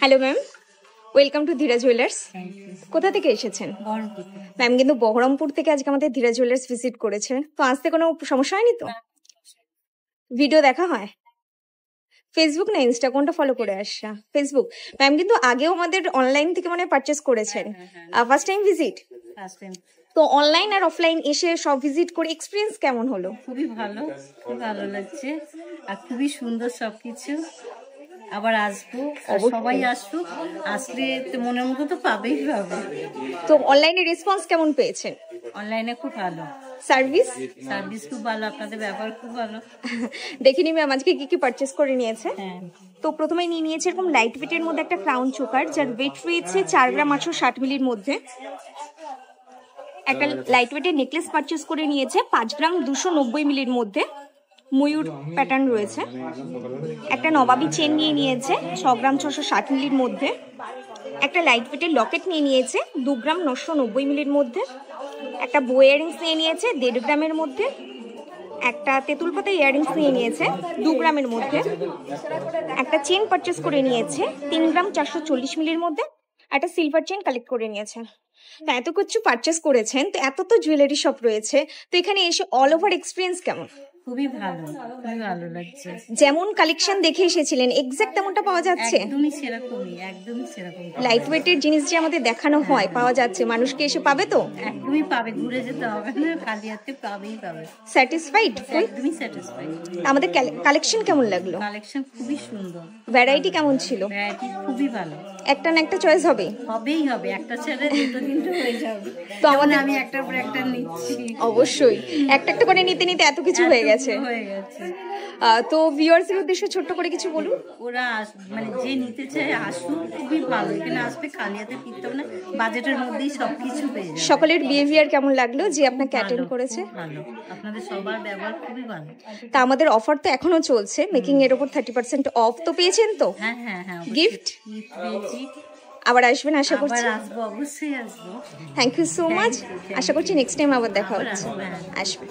Hello ma'am, welcome to Dhira jewellers. কোথা থেকে এসেছেন? ম্যাম কিন্তু বহরমপুর থেকে আজকে আমাদের ধীরা জুয়েলার্স ভিজিট করেছে, তো আসতে কোনো সমস্যা হয়নি তো? ভিডিও দেখা হয় ফেসবুক না ইনস্টা, কোনটা ফলো করে আসা? ফেসবুক। ম্যাম কিন্তু আগেও আমাদের অনলাইন থেকে মানে পারচেস করেছেন, ফার্স্ট টাইম ভিজিট? তো অনলাইন আর অফলাইন এসে সব ভিজিট করে এক্সপিরিয়েন্স কেমন হলো? খুবই ভালো, খুব ভালো লাগছে আর খুবই সুন্দর সবকিছু। আবার আসবো, সবাই আসুক, আসলে মনের মতো তো পাবেই পাবে। তো অনলাইনে রেসপন্স কেমন পেয়েছেন? অনলাইনে খুব ভালো সার্ভিস খুব ভালো, আপনাদের ব্যবহার খুব ভালো। দেখিনি ম্যাম আজকে কি কি পারচেস করে নিয়েছে। তো প্রথমে নিয়ে নিয়েছে এরকম লাইট ওয়েটের মধ্যে একটা ক্রাউন চোকার, যার ওয়েট রয়েছে 4 গ্রাম 860 মিলির মধ্যে। একটা লাইট ওয়েটের নেকলেস পারচেস করে নিয়েছে 5 গ্রাম 290 মিলির মধ্যে, ময়ূর প্যাটার্ন রয়েছে। একটা নবাবী চেন নিয়ে নিয়েছে 6 গ্রাম 660 মিলির মধ্যে। একটা লাইট ওয়েটের লকেট নিয়ে নিয়েছে 2 গ্রাম 990 মিলির মধ্যে। একটা বো ইয়ারিংস নিয়ে নিয়েছে 1.5 গ্রামের মধ্যে। একটা তেঁতুল পাতা ইয়ারিংস নিয়ে নিয়েছে 2 গ্রামের মধ্যে। একটা চেন পারচেস করে নিয়েছে 3 গ্রাম 440 মিলির মধ্যে। একটা সিলভার চেন কালেক্ট করে নিয়েছে। তো এত কিছু পারচেস করেছেন, তো এত তো জুয়েলারি শপ রয়েছে, তো এখানে এসে অল ওভার এক্সপিরিয়েন্স কেমন? খুবই ভালো, খুবই ভালো লাগছে। যেমন কালেকশন দেখে এসেছিলেন এক্সাক্ট তেমনটা পাওয়া যাচ্ছে? একদমই সেরকমই, একদমই সেরকম। লাইট ওয়েটের জিনিস যে আমাদের দেখানো হয় পাওয়া যাচ্ছে, মানুষকে এসে পাবে তো? একদমই পাবে, ঘুরে যেতে হবে না, খালি হাতে পাবেই পাবে। স্যাটিসফাইড? একদমই স্যাটিসফাইড। আমাদের কালেকশন কেমন লাগলো? কালেকশন খুবই সুন্দর। ভ্যারাইটি কেমন ছিল? ভ্যারাইটি খুবই ভালো। একটা না একটা চয়েস হবে? হবেই হবে, একটা ছেড়ে দুটো তিনটে হয়ে যাবে। তো আমাদের আমি একটার পর একটা নিচ্ছি। অবশ্যই একটা একটা করে নিতে নিতে এত কিছু হয়ে গেছে। তো ভিউয়ার্সদের উদ্দেশ্যে ছোট্ট করে কিছু বলুন। ওরা মানে যে নিতে চায় আসুক, খুবই ভালো। এখানে আসবে খালি হাতে ফিরতে হবে না, বাজেটের মধ্যেই সবকিছু পেয়ে যাবে। সকলের বিহেভিয়ার কেমন লাগলো যে আপনাকে অ্যাটেন্ড করেছে? ভালো, আপনাদের সবার ব্যবহার খুবই ভালো। তা আমাদের অফার তো এখনো চলছে, মেকিং এর উপর 30% অফ তো পেয়েছেন তো? হ্যাঁ হ্যাঁ হ্যাঁ, গিফট পেয়েছি। আবার আসবেন আশা করছি? আবার আসবো, অবশ্যই আসবো। Thank you so much. আশা করছি নেক্সট টাইম আবার দেখা হচ্ছে। আসবেন। আসবেন।